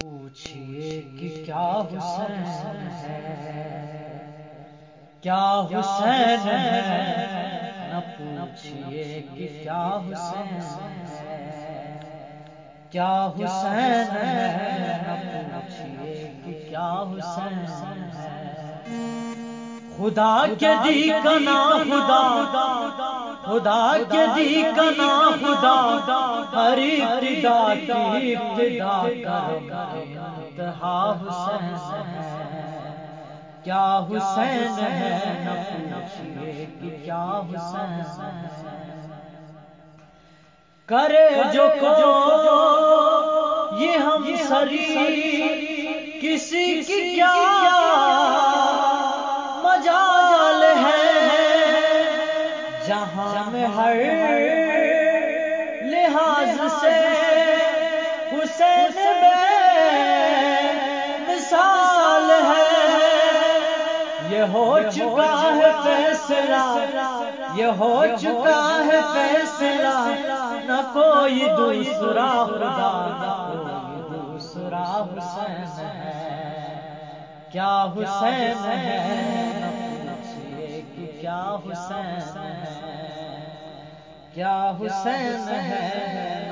پوچھئے کہ کیا حسین ہے، کیا حسین ہے، نہ پوچھئے کہ کیا حسین ہے، کیا حسین ہے، نہ پوچھئے کہ کیا حسین ہے۔ خدا کے دی کا نام خدا، خدا کے دی کا نام خدا، ہر ابتدا کی ابتدا کرم انتہا حسین ہے، کیا حسین ہے، نہ پوچھئے کہ کیا حسین ہے۔ کرے جو کو یہ ہم سری کسی کی کیا مجال ہے، جہاں میں ہر لحاظ سے حسین بے مثال ہے۔ یہ ہو چکا ہے فیصلہ، یہ ہو چکا ہے فیصلہ، نہ کوئی دوسرا خدا، نہ کوئی دوسرا حسین ہے، کیا حسین ہے، نہ پوچھئے کہ کیا حسین ہے، کیا حسین ہے۔